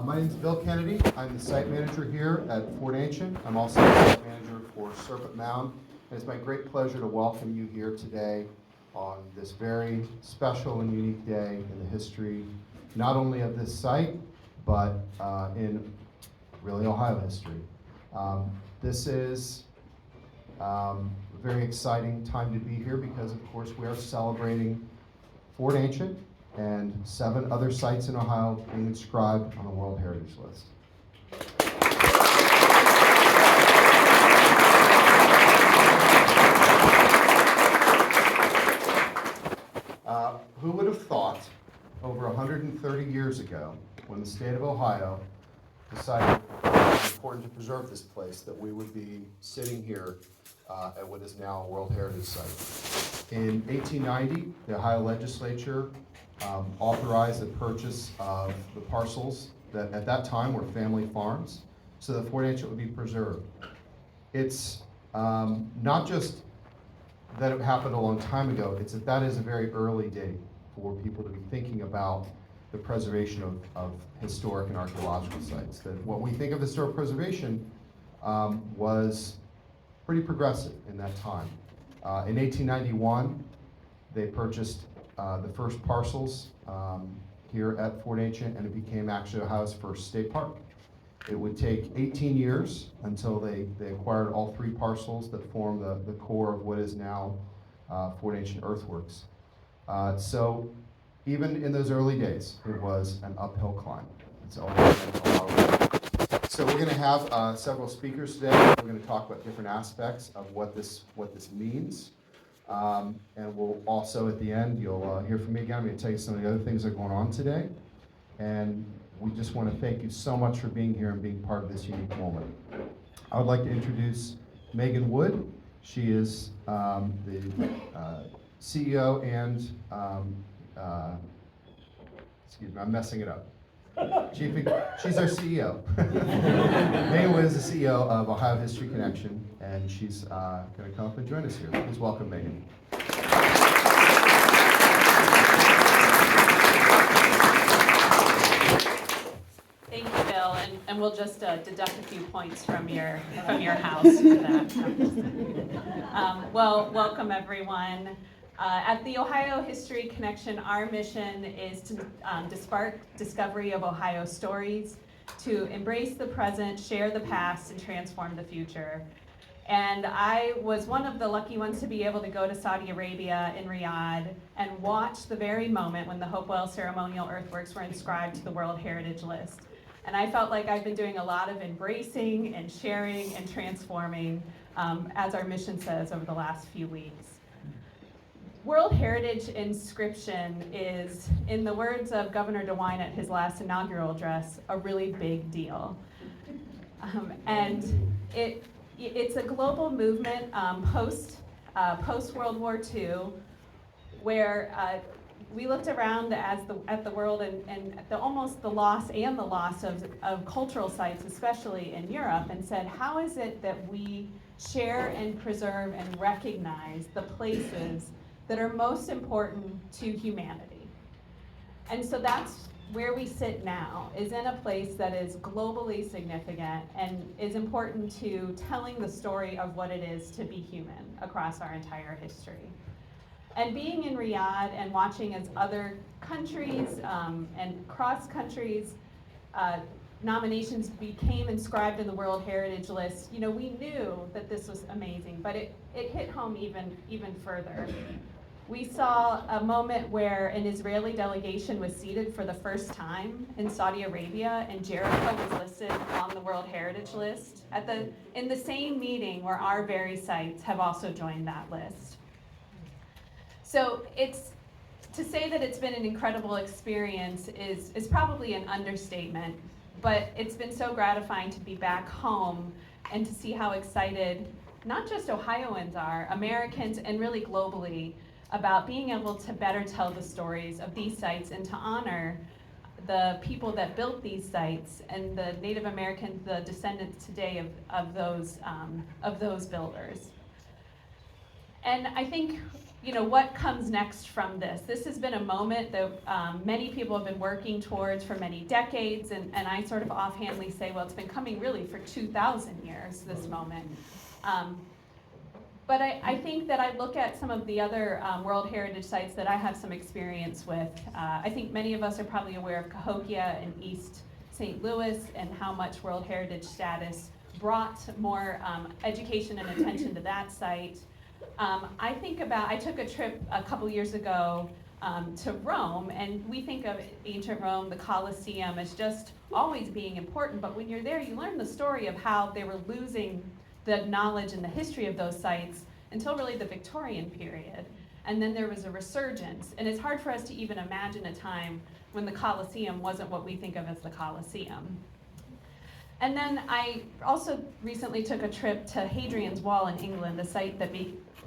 My name is Bill Kennedy. I'm the site manager here at Fort Ancient. I'm also the site manager for Serpent Mound. And it's my great pleasure to welcome you here today on this very special and unique day in the history, not only of this site, but in really Ohio history. This is a very exciting time to be here because, of course, we are celebrating Fort Ancient and 7 other sites in Ohio being inscribed on the World Heritage List. Who would have thought over 130 years ago, when the state of Ohio decided it was important to preserve this place, that we would be sitting here at what is now a World Heritage Site. In 1890, the Ohio legislature authorized the purchase of the parcels that at that time were family farms, so that Fort Ancient would be preserved. It's not just that it happened a long time ago, it's that is a very early date for people to be thinking about the preservation of historic and archaeological sites. That what we think of historic preservation was pretty progressive in that time. In 1891, they purchased the first parcels here at Fort Ancient, and it became actually Ohio's first state park. It would take 18 years until they acquired all 3 parcels that form the core of what is now Fort Ancient Earthworks. So even in those early days, it was an uphill climb. It's always been a lot. So we're going to have several speakers today. We're going to talk about different aspects of what this means. And we'll also, at the end, you'll hear from me again. I'm going to tell you some of the other things that are going on today. And we just want to thank you so much for being here and being part of this unique moment. I would like to introduce Megan Wood. She is the CEO and, excuse me, I'm messing it up. She's our CEO. Megan Wood is the CEO of Ohio History Connection, and she's going to come up and join us here. Please welcome Megan. Thank you, Bill, and we'll just deduct a few points from your house for that. Well, welcome everyone. At the Ohio History Connection, our mission is to spark discovery of Ohio stories, to embrace the present, share the past, and transform the future. And I was one of the lucky ones to be able to go to Saudi Arabia in Riyadh and watch the very moment when the Hopewell ceremonial earthworks were inscribed to the World Heritage List. And I felt like I've been doing a lot of embracing and sharing and transforming, as our mission says, over the last few weeks. World Heritage inscription is, in the words of Governor DeWine at his last inaugural address, a really big deal. And it's a global movement post World War II, where we looked around at the world and almost the loss of cultural sites, especially in Europe, and said, how is it that we share and preserve and recognize the places that are most important to humanity? And so that's where we sit now, is in a place that is globally significant and is important to telling the story of what it is to be human across our entire history. And being in Riyadh and watching as other countries and cross countries nominations became inscribed in the World Heritage List, we knew that this was amazing, but it hit home even further. We saw a moment where an Israeli delegation was seated for the first time in Saudi Arabia, and Jericho was listed on the World Heritage List in the same meeting where our very sites have also joined that list. So to say that it's been an incredible experience is probably an understatement, but it's been so gratifying to be back home and to see how excited not just Ohioans are, Americans, and really globally, about being able to better tell the stories of these sites and to honor the people that built these sites and the Native Americans, the descendants today of those builders. And I think what comes next from this? This has been a moment that many people have been working towards for many decades, and I sort of offhandedly say, well, it's been coming really for 2,000 years, this moment. But I think that I look at some of the other World Heritage sites that I have some experience with. I think many of us are probably aware of Cahokia in East St. Louis and how much World Heritage status brought more education and attention to that site. I took a trip a couple years ago to Rome, and we think of ancient Rome, the Colosseum, as just always being important, but when you're there, you learn the story of how they were losing the knowledge and the history of those sites until really the Victorian period. And then there was a resurgence, and it's hard for us to even imagine a time when the Colosseum wasn't what we think of as the Colosseum. And then I also recently took a trip to Hadrian's Wall in England, a site that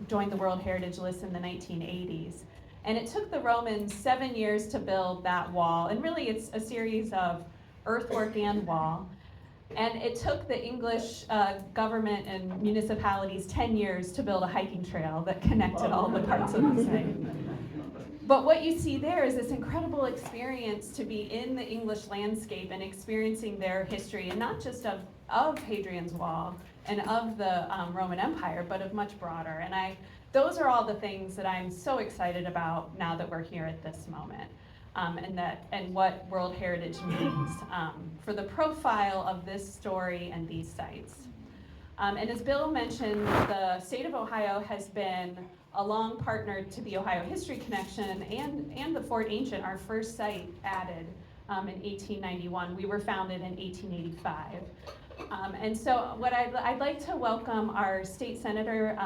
joined the World Heritage List in the 1980s. And it took the Romans 7 years to build that wall, and really it's a series of earthwork and wall. And it took the English government and municipalities 10 years to build a hiking trail that connected all the parts of the site. But what you see there is this incredible experience to be in the English landscape and experiencing their history, and not just of Hadrian's Wall and of the Roman Empire, but of much broader. And those are all the things that I'm so excited about now that we're here at this moment. And what World Heritage means for the profile of this story and these sites. And as Bill mentioned, the state of Ohio has been a long partner to the Ohio History Connection and the Fort Ancient, our first site added in 1891. We were founded in 1885. And so I'd like to welcome our state senator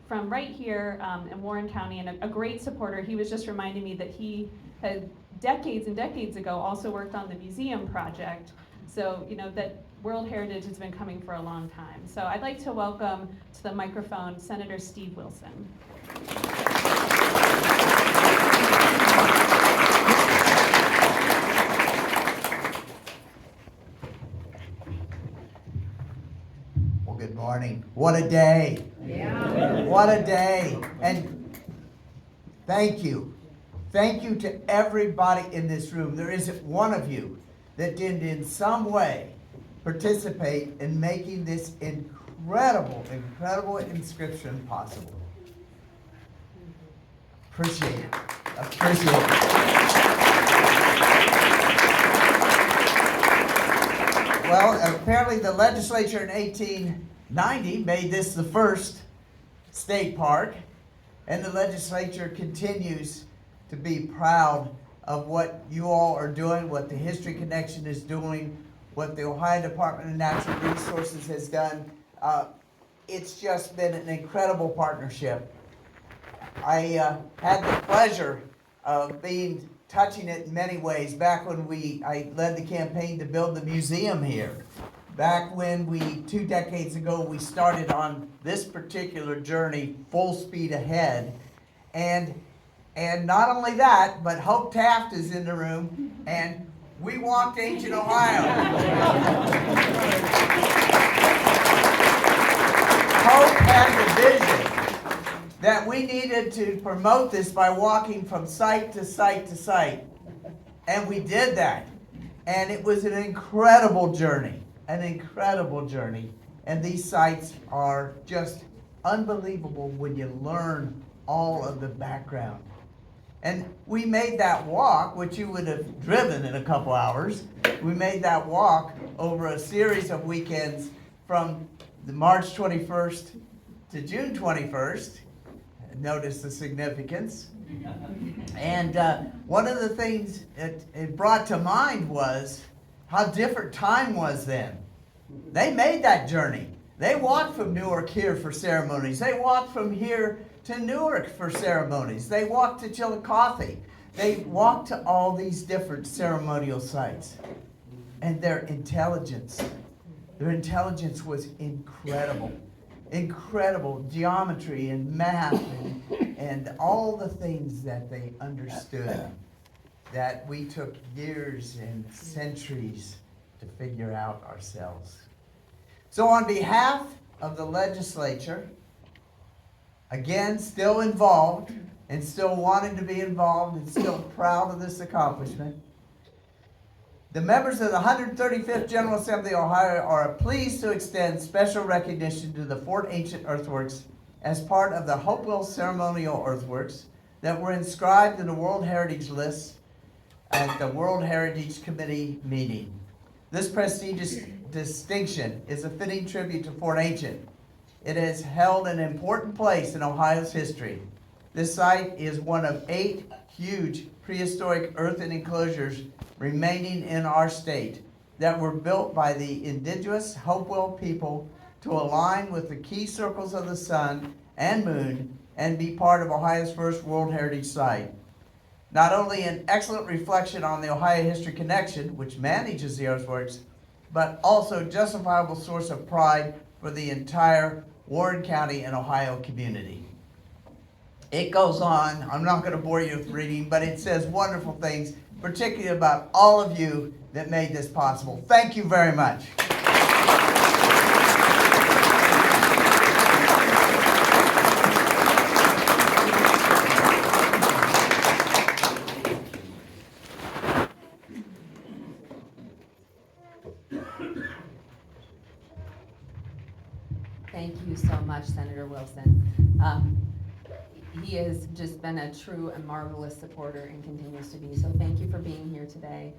from right here in Warren County, and a great supporter. He was just reminding me that he had decades and decades ago also worked on the museum project. So, that World Heritage has been coming for a long time. So I'd like to welcome to the microphone Senator Steve Wilson. Well, good morning. What a day. Yeah. What a day. And thank you. Thank you to everybody in this room. There isn't one of you that didn't in some way participate in making this incredible inscription possible. Appreciate it. Appreciate it. Well, apparently the legislature in 1890 made this the first state park, and the legislature continues to be proud of what you all are doing, what the History Connection is doing, what the Ohio Department of Natural Resources has done. It's just been an incredible partnership. I had the pleasure of touching it in many ways back when I led the campaign to build the museum here. Back when 2 decades ago, we started on this particular journey full speed ahead. And not only that, but Hope Taft is in the room, and we walked ancient Ohio. Hope had the vision that we needed to promote this by walking from site to site to site. And we did that. And it was an incredible journey. And these sites are just unbelievable when you learn all of the background. And we made that walk, which you would have driven in a couple hours. We made that walk over a series of weekends from the March 21st to June 21st. Notice the significance. And one of the things it brought to mind was how different time was then. They made that journey. They walked from Newark here for ceremonies. They walked from here to Newark for ceremonies. They walked to Chillicothe. They walked to all these different ceremonial sites. And their intelligence was incredible. Incredible geometry and math and all the things that they understood that we took years and centuries to figure out ourselves. So on behalf of the legislature again, still involved and still wanting to be involved and still proud of this accomplishment. The members of the 135th General Assembly of Ohio are pleased to extend special recognition to the Fort Ancient earthworks as part of the Hopewell ceremonial earthworks that were inscribed in the World Heritage List at the World Heritage Committee meeting. This prestigious distinction is a fitting tribute to Fort Ancient. It has held an important place in Ohio's history. This site is one of 8 huge prehistoric earthen enclosures remaining in our state that were built by the indigenous Hopewell people to align with the key circles of the sun and moon and be part of Ohio's first World Heritage Site. Not only an excellent reflection on the Ohio History Connection, which manages the earthworks, but also a justifiable source of pride for the entire Warren County and Ohio community. It goes on, I'm not going to bore you with reading, but it says wonderful things, particularly about all of you that made this possible. Thank you very much. Thank you so much, Senator Wilson. He has just been a true and marvelous supporter and continues to be. So thank you for being here today.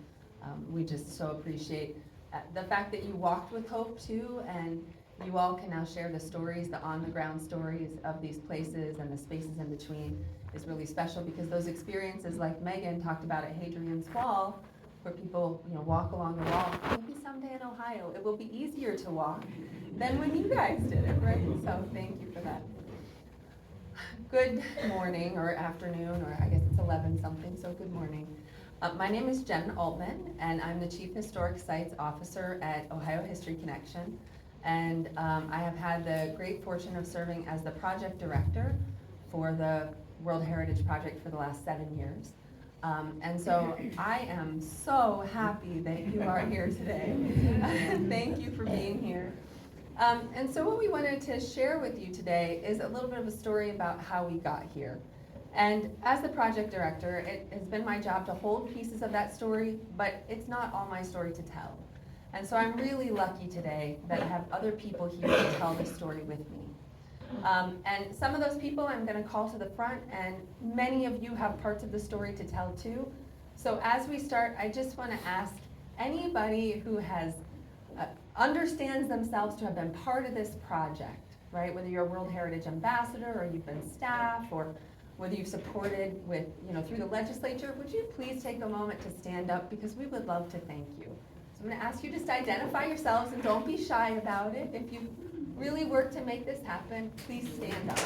We just so appreciate the fact that you walked with hope too, and you all can now share the stories, the on-the-ground stories of these places and the spaces in between is really special, because those experiences like Megan talked about at Hadrian's Wall, where people walk along the wall, maybe someday in Ohio it will be easier to walk than when you guys did it, right? So thank you for that. Good morning or afternoon, or I guess it's 11 something, so good morning. My name is Jen Altman, and I'm the Chief Historic Sites Officer at Ohio History Connection. And I have had the great fortune of serving as the project director for the World Heritage Project for the last 7 years. And so I am so happy that you are here today. Thank you for being here. And so what we wanted to share with you today is a little bit of a story about how we got here. And as the project director, it has been my job to hold pieces of that story, but it's not all my story to tell. And so I'm really lucky today that I have other people here to tell this story with me. And some of those people I'm going to call to the front, and many of you have parts of the story to tell too. So as we start, I just want to ask anybody who has understands themselves to have been part of this project, right? Whether you're a World Heritage Ambassador, or you've been staff, or whether you've supported with, through the legislature, would you please take a moment to stand up, because we would love to thank you. So I'm going to ask you just to identify yourselves, and don't be shy about it. If you really work to make this happen, please stand up.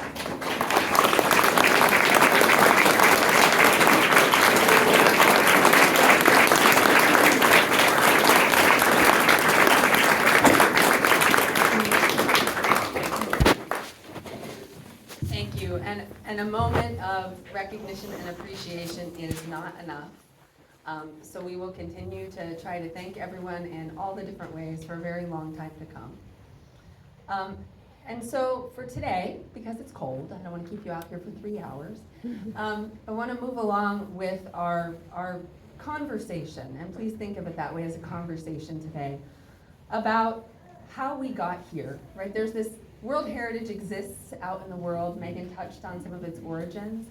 Thank you. And a moment of recognition and appreciation is not enough. So we will continue to try to thank everyone in all the different ways for a very long time to come. And so for today, because it's cold, I don't want to keep you out here for 3 hours, I want to move along with our conversation, and please think of it that way, as a conversation today, about how we got here, right? There's this World Heritage exists out in the world. Megan touched on some of its origins.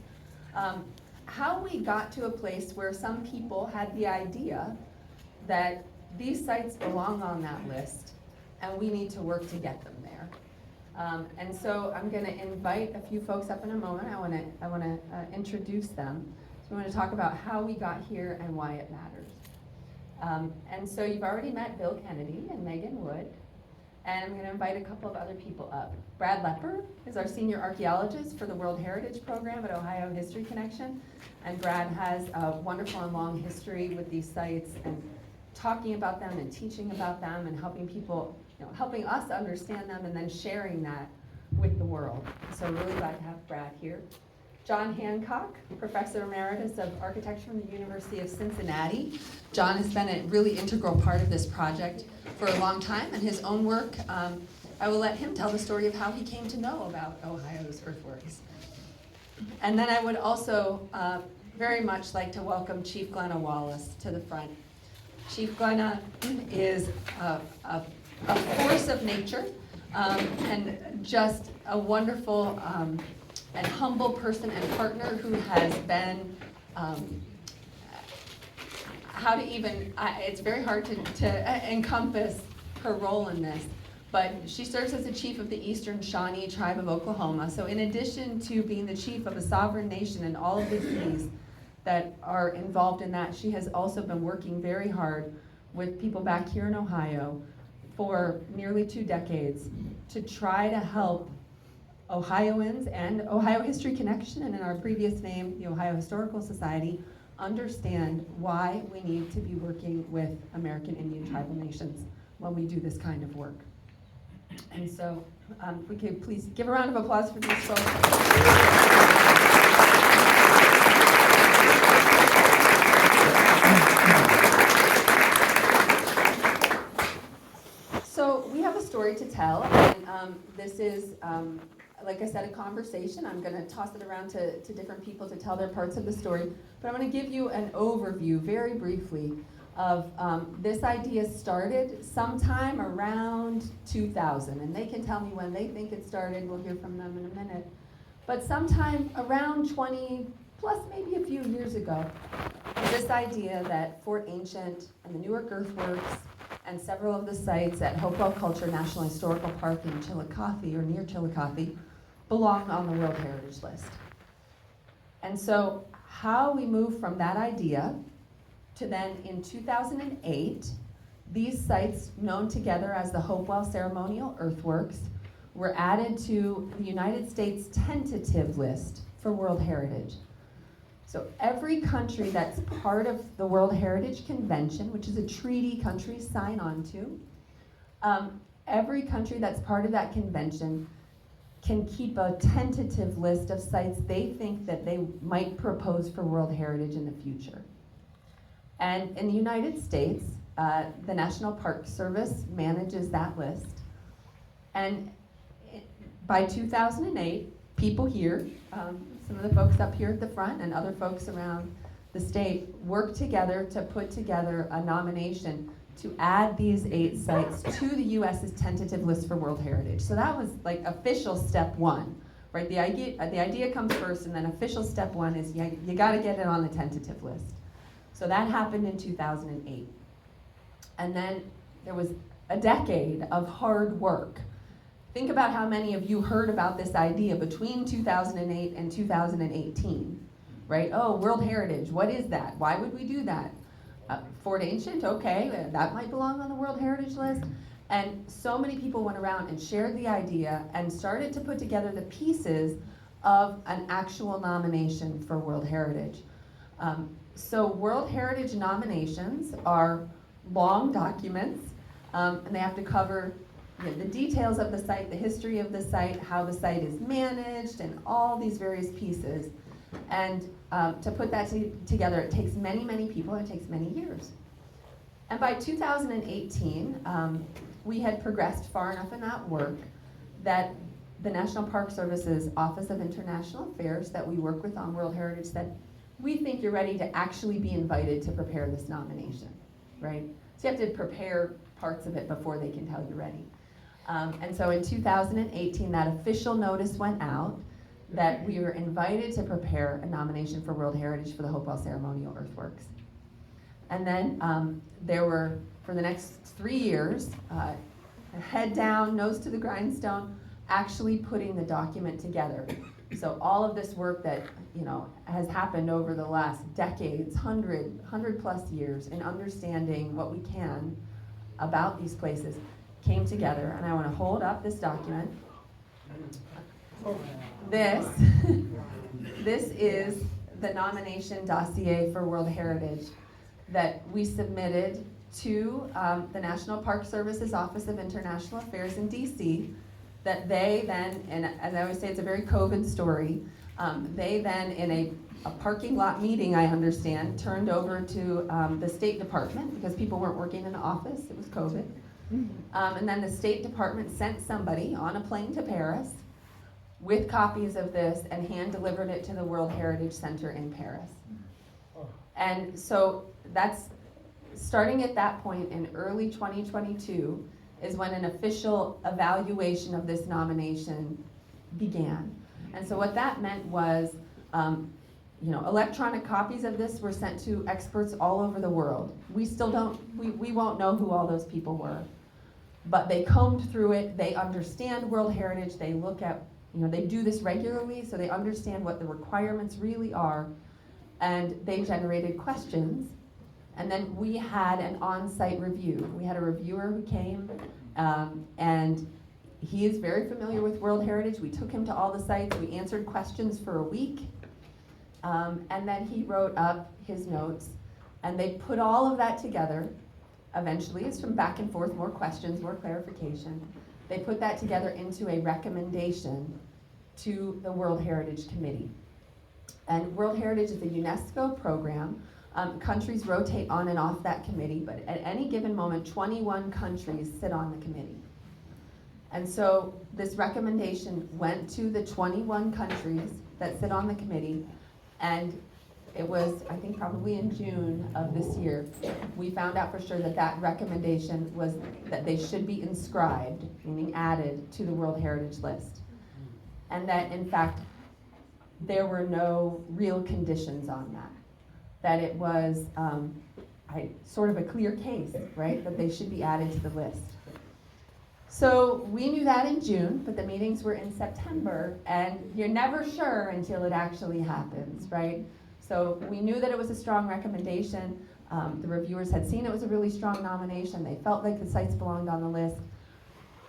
How we got to a place where some people had the idea that these sites belong on that list, and we need to work to get them there. And so I'm going to invite a few folks up in a moment. I want to introduce them. So we want to talk about how we got here and why it matters. And so you've already met Bill Kennedy and Megan Wood. And I'm going to invite a couple of other people up. Brad Lepper is our senior archaeologist for the World Heritage Program at Ohio History Connection. And Brad has a wonderful and long history with these sites, and talking about them and teaching about them and helping people, helping us understand them, and then sharing that with the world. So really glad to have Brad here. John Hancock, Professor Emeritus of Architecture from the University of Cincinnati. John has been a really integral part of this project for a long time, and his own work I will let him tell the story of how he came to know about Ohio's earthworks. And then I would also very much like to welcome Chief Glenna Wallace to the front. Chief Glenna is a force of nature and just a wonderful and humble person and partner who has been, it's very hard to encompass her role in this, but she serves as the chief of the Eastern Shawnee Tribe of Oklahoma. So in addition to being the chief of a sovereign nation and all of the cities that are involved in that, she has also been working very hard with people back here in Ohio for nearly 2 decades to try to help Ohioans and Ohio History Connection, and in our previous name, the Ohio Historical Society, understand why we need to be working with American Indian tribal nations when we do this kind of work. And so, if we could please give a round of applause for these folks. So we have a story to tell, and this is, like I said, a conversation. I'm going to toss it around to different people to tell their parts of the story, but I'm going to give you an overview very briefly of this idea plus sometime around 2000, and they can tell me when they think it started. We'll hear from them in a minute. But sometime around 20 plus maybe a few years ago, this idea that Fort Ancient and the Newark Earthworks and several of the sites at Hopewell Culture National Historical Park in Chillicothe or near Chillicothe belong on the World Heritage List. And so how we move from that idea to then in 2008, these sites known together as the Hopewell Ceremonial Earthworks were added to the United States tentative list for World Heritage. So every country that's part of the World Heritage Convention, which is a treaty countries sign on to, every country that's part of that convention can keep a tentative list of sites they think that they might propose for World Heritage in the future. And in the United States, the National Park Service manages that list. And by 2008, people here, some of the folks up here at the front and other folks around the state worked together to put together a nomination to add these 8 sites to the US's tentative list for World Heritage. So that was like official step 1, right? The idea comes first, and then official step 1 is you gotta get it on the tentative list. So that happened in 2008. And then there was a decade of hard work. Think about how many of you heard about this idea between 2008 and 2018, right? Oh, World Heritage, what is that? Why would we do that? Fort Ancient, okay, that might belong on the World Heritage List. And so many people went around and shared the idea and started to put together the pieces of an actual nomination for World Heritage. So World Heritage nominations are long documents, and they have to cover the details of the site, the history of the site, how the site is managed, and all these various pieces. And to put that together, it takes many, many people, and it takes many years. And by 2018, we had progressed far enough in that work that the National Park Service's Office of International Affairs that we work with on World Heritage said, we think you're ready to actually be invited to prepare this nomination, right? So you have to prepare parts of it before they can tell you ready. And so in 2018, that official notice went out that we were invited to prepare a nomination for World Heritage for the Hopewell Ceremonial Earthworks. And then there were, for the next 3 years, head down, nose to the grindstone, actually putting the document together. So all of this work that has happened over the last decades, 100 plus years, in understanding what we can about these places, came together. And I want to hold up this document. This is the nomination dossier for World Heritage that we submitted to the National Park Service's Office of International Affairs in DC, that they then, and as I always say, it's a very COVID story, they then, in a parking lot meeting, I understand, turned over to the State Department, because people weren't working in the office, it was COVID, And then the State Department sent somebody on a plane to Paris with copies of this and hand-delivered it to the World Heritage Center in Paris. And so that's, starting at that point in early 2022 is when an official evaluation of this nomination began. And so what that meant was, electronic copies of this were sent to experts all over the world. We still don't, we won't know who all those people were. But they combed through it, they understand World Heritage, they look at, they do this regularly, so they understand what the requirements really are, and they generated questions. And then we had an on-site review. We had a reviewer who came, and he is very familiar with World Heritage. We took him to all the sites, we answered questions for a week, and then he wrote up his notes, and they put all of that together. Eventually, it's from back and forth, more questions, more clarification. They put that together into a recommendation to the World Heritage Committee. And World Heritage is a UNESCO program. Countries rotate on and off that committee, but at any given moment, 21 countries sit on the committee. And so this recommendation went to the 21 countries that sit on the committee, and it was, I think, probably in June of this year, we found out for sure that that recommendation was that they should be inscribed, meaning added to the World Heritage List. And that, in fact, there were no real conditions on that. That it was sort of a clear case, right, that they should be added to the list. So we knew that in June, but the meetings were in September, and you're never sure until it actually happens, right? So we knew that it was a strong recommendation. The reviewers had seen it was a really strong nomination. They felt like the sites belonged on the list.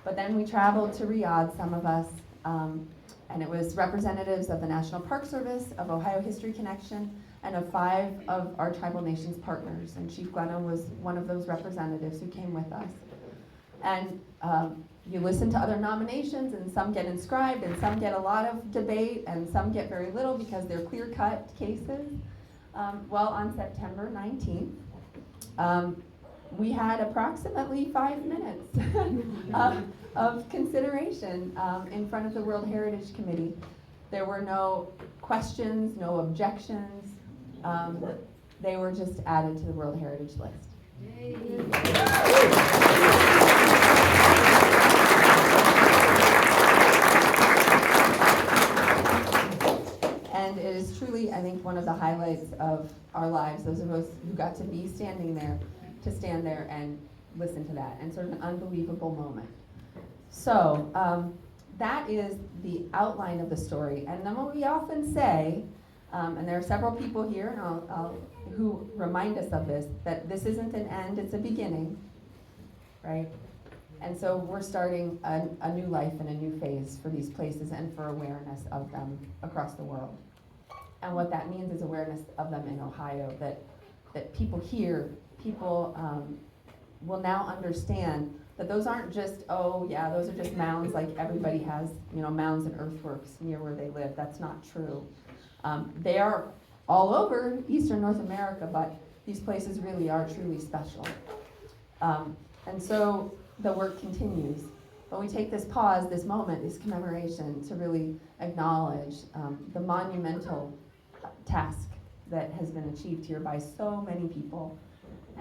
But then we traveled to Riyadh, some of us, and it was representatives of the National Park Service, of Ohio History Connection, and of 5 of our tribal nations partners. And Chief Glenna was one of those representatives who came with us. And you listen to other nominations, and some get inscribed, and some get a lot of debate, and some get very little because they're clear-cut cases. Well, on September 19th, we had approximately 5 minutes of consideration in front of the World Heritage Committee. There were no questions, no objections. They were just added to the World Heritage List. Yay. And it is truly, I think, one of the highlights of our lives, those of us who got to be standing there, to stand there and listen to that, and sort of an unbelievable moment. So that is the outline of the story. And then what we often say, and there are several people here and who remind us of this, that this isn't an end, it's a beginning, right? And so we're starting a new life and a new phase for these places and for awareness of them across the world. And what that means is awareness of them in Ohio, that people here, people will now understand that those aren't just, oh yeah, those are just mounds like everybody has, mounds and earthworks near where they live. That's not true. They are all over Eastern North America, but these places really are truly special. And so the work continues. But we take this pause, this moment, this commemoration to really acknowledge the monumental task that has been achieved here by so many people.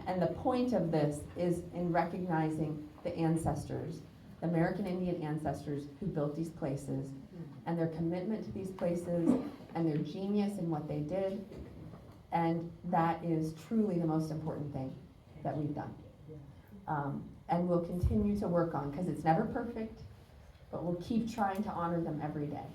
And the point of this is in recognizing the ancestors, the American Indian ancestors who built these places, and their commitment to these places, and their genius in what they did. And that is truly the most important thing that we've done. And we'll continue to work on, because it's never perfect, but we'll keep trying to honor them every day.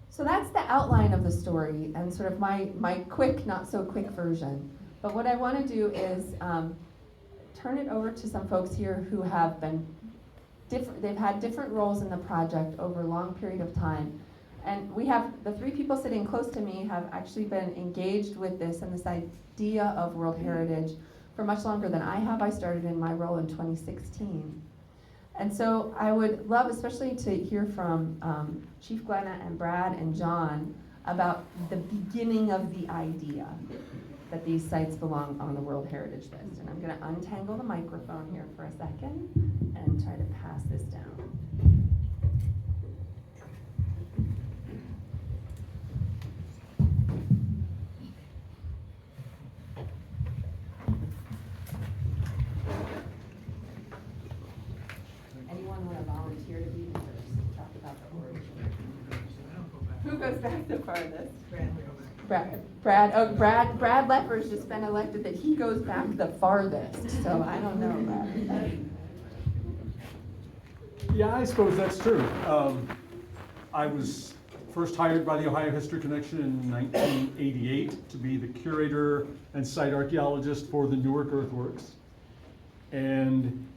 So that's the outline of the story and sort of my quick, not so quick version. But what I want to do is turn it over to some folks here who have been they've had different roles in the project over a long period of time. And we have, the 3 people sitting close to me have actually been engaged with this and this idea of World Heritage for much longer than I have. I started in my role in 2016. And so I would love especially to hear from Chief Glenna and Brad and John about the beginning of the idea. that these sites belong on the World Heritage List. And I'm going to untangle the microphone here for a second and try to pass this down. Anyone want to volunteer to be the first? Talk about the origin. Who goes back the farthest? Brad Lepper's just been elected that he goes back the farthest, so I don't know about that. Yeah, I suppose that's true. I was first hired by the Ohio History Connection in 1988 to be the curator and site archaeologist for the Newark earthworks. And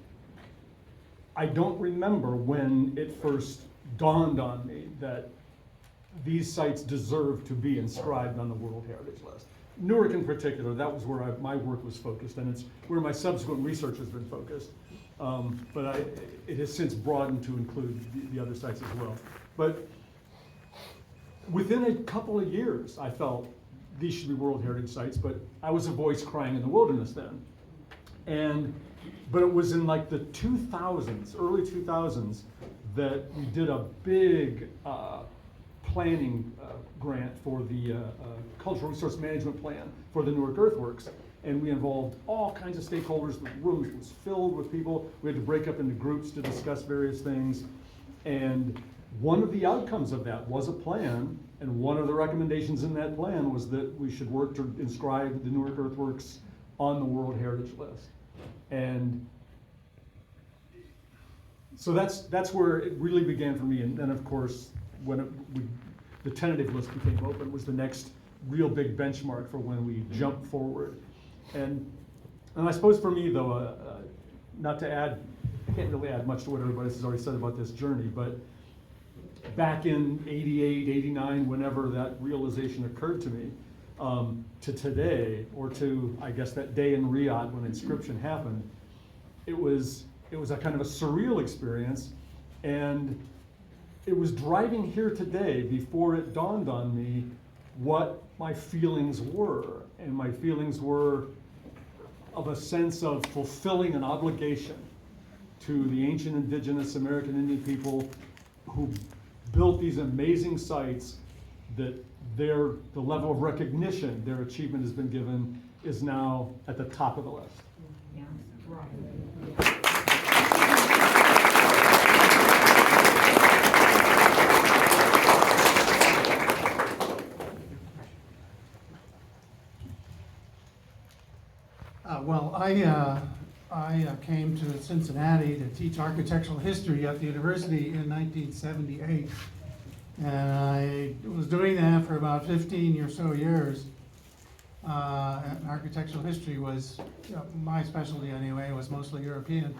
I don't remember when it first dawned on me that these sites deserve to be inscribed on the World Heritage List. Newark in particular, that was where my work was focused, and it's where my subsequent research has been focused. But it has since broadened to include the other sites as well. But within a couple of years, I felt these should be World Heritage Sites, but I was a voice crying in the wilderness then. But it was in like the 2000s, early 2000s, that we did a big planning grant for the Cultural Resource Management Plan for the Newark earthworks. And we involved all kinds of stakeholders. The room was filled with people. We had to break up into groups to discuss various things. And one of the outcomes of that was a plan. And one of the recommendations in that plan was that we should work to inscribe the Newark earthworks on the World Heritage List. And so that's where it really began for me. And then, of course, when the tentative list became open, was the next real big benchmark for when we jumped forward. And I suppose for me, though, not to add, I can't really add much to what everybody has already said about this journey, but back in 88, 89, whenever that realization occurred to me, to today, or to, I guess, that day in Riyadh when inscription happened, it was a kind of a surreal experience. And it was driving here today before it dawned on me what my feelings were. And my feelings were of a sense of fulfilling an obligation to the ancient indigenous American Indian people who built these amazing sites, that the level of recognition their achievement has been given is now at the top of the list. Yeah, right. Well, I came to Cincinnati to teach architectural history at the university in 1978. And I was doing that for about 15 or so years. And architectural history was, my specialty anyway, was mostly European.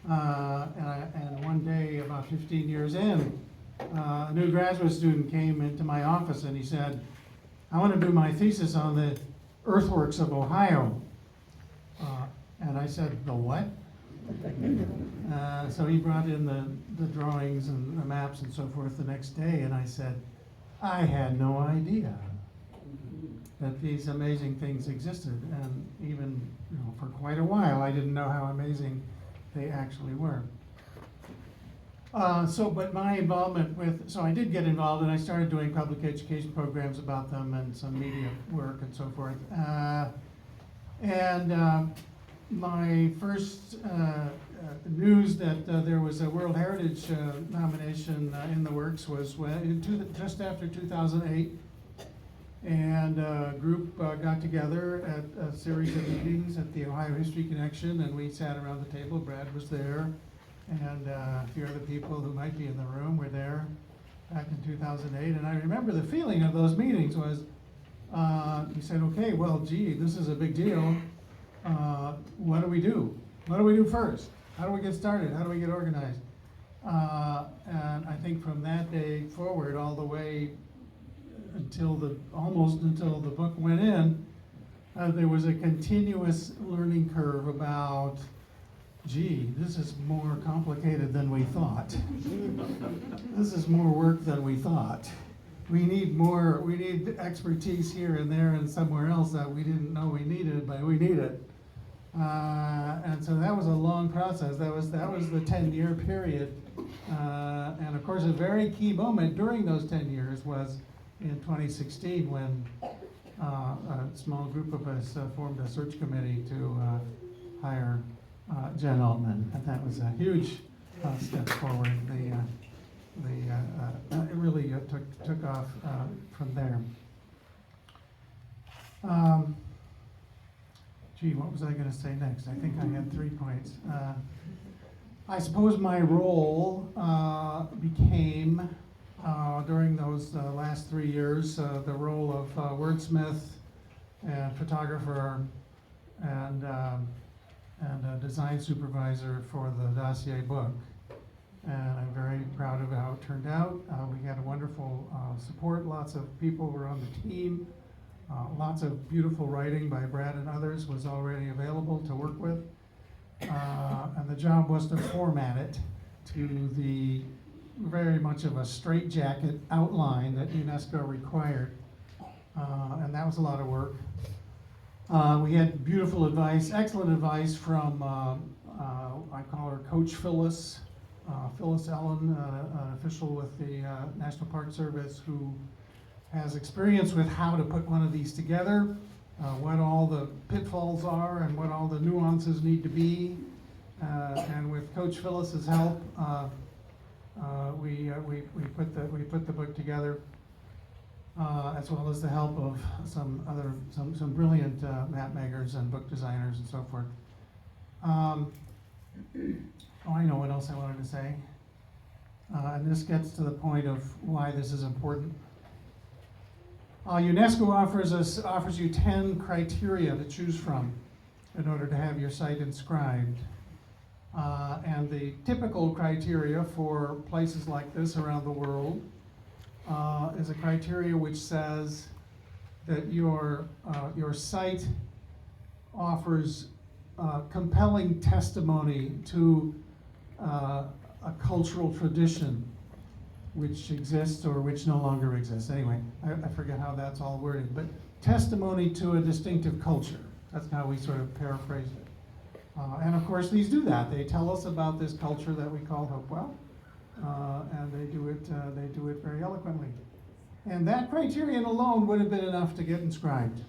And one day, about 15 years in, a new graduate student came into my office and he said, I want to do my thesis on the earthworks of Ohio. And I said, the what? So he brought in the drawings and the maps and so forth the next day, and I said, I had no idea that these amazing things existed, and even for quite a while I didn't know how amazing they actually were. But my involvement so I did get involved, and I started doing public education programs about them and some media work and so forth. My first news that there was a World Heritage nomination in the works was just after 2008, and a group got together at a series of meetings at the Ohio History Connection, and we sat around the table. Brad was there, and a few other people who might be in the room were there back in 2008. And I remember the feeling of those meetings was, you said, okay, well, gee, this is a big deal. What do we do? What do we do first? How do we get started? How do we get organized? And I think from that day forward, all the way almost until the book went in, there was a continuous learning curve about, gee, this is more complicated than we thought. This is more work than we thought. we need expertise here and there and somewhere else that we didn't know we needed, but we need it. And so that was a long process. That was the 10-year period. And of course, a very key moment during those 10 years was in 2016 when a small group of us formed a search committee to hire Jen Altman, and that was a huge step forward. It really took off from there. What was I going to say next? I think I had 3 points. I suppose my role became, during those last 3 years, the role of wordsmith and photographer and a design supervisor for the dossier book. And I'm very proud of how it turned out. We had a wonderful support. Lots of people were on the team. Lots of beautiful writing by Brad and others was already available to work with. And the job was to format it to the very much of a straitjacket outline that UNESCO required. And that was a lot of work. We had beautiful advice, excellent advice from, I call her Coach Phyllis. Phyllis Ellen, an official with the National Park Service, who has experience with how to put one of these together, what all the pitfalls are and what all the nuances need to be. And with Coach Phyllis's help, we put the book together, as well as the help of some brilliant map makers and book designers and so forth. I know what else I wanted to say. And this gets to the point of why this is important. UNESCO offers you 10 criteria to choose from in order to have your site inscribed. And the typical criteria for places like this around the world is a criteria which says that your site offers compelling testimony to a cultural tradition which exists or which no longer exists. Anyway, I forget how that's all worded, but testimony to a distinctive culture. That's how we sort of paraphrase it. And of course, these do that. They tell us about this culture that we call Hopewell, and they do it very eloquently. And that criterion alone would have been enough to get inscribed.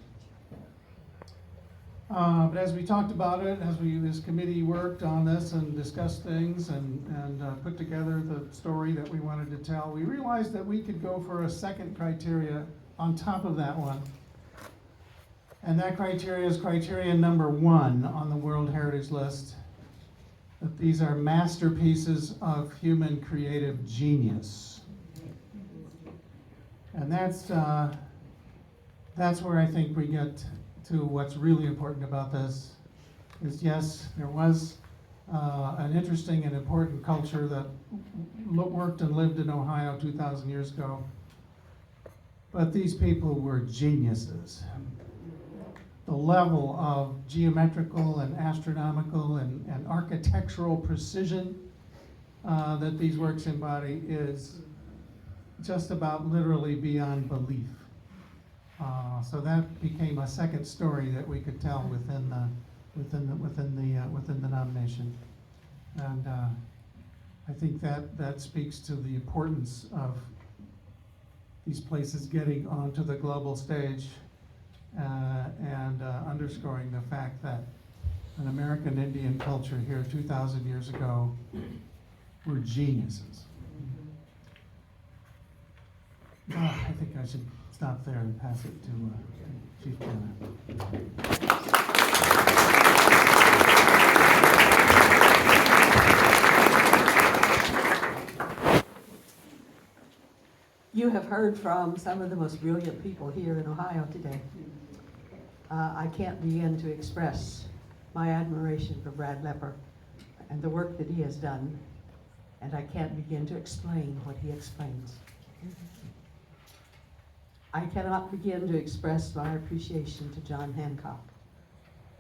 But as we talked about it, as this committee worked on this and discussed things and put together the story that we wanted to tell, we realized that we could go for a second criteria on top of that one. And that criteria is criterion number 1 on the World Heritage List, that these are masterpieces of human creative genius. And that's where I think we get to what's really important about this is, yes, there was an interesting and important culture that worked and lived in Ohio 2,000 years ago, but these people were geniuses. The level of geometrical and astronomical and architectural precision that these works embody is just about literally beyond belief. So that became a second story that we could tell within the nomination, and I think that speaks to the importance of these places getting onto the global stage and underscoring the fact that an American Indian culture here 2,000 years ago were geniuses. I think I should stop there and pass it to Chief Cannon. You have heard from some of the most brilliant people here in Ohio today. I can't begin to express my admiration for Brad Lepper and the work that he has done, and I can't begin to explain what he explains. I cannot begin to express my appreciation to John Hancock.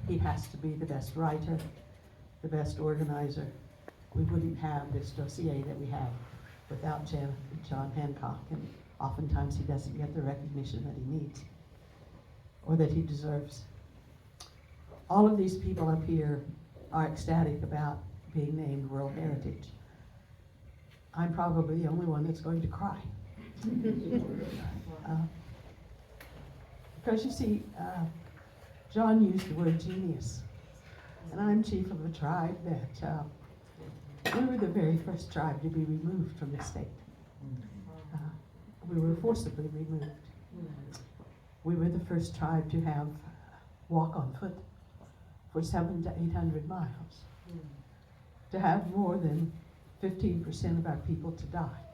He has to be the best writer, the best organizer. We wouldn't have this dossier that we have without John Hancock. And oftentimes he doesn't get the recognition that he needs or that he deserves. All of these people up here are ecstatic about being named World Heritage. I'm probably the only one that's going to cry. Because you see, John used the word genius, and I'm chief of a tribe that we were the very first tribe to be removed from the state. We were forcibly removed. We were the first tribe to have walk on foot for 700 to 800 miles, to have more than 15% of our people to die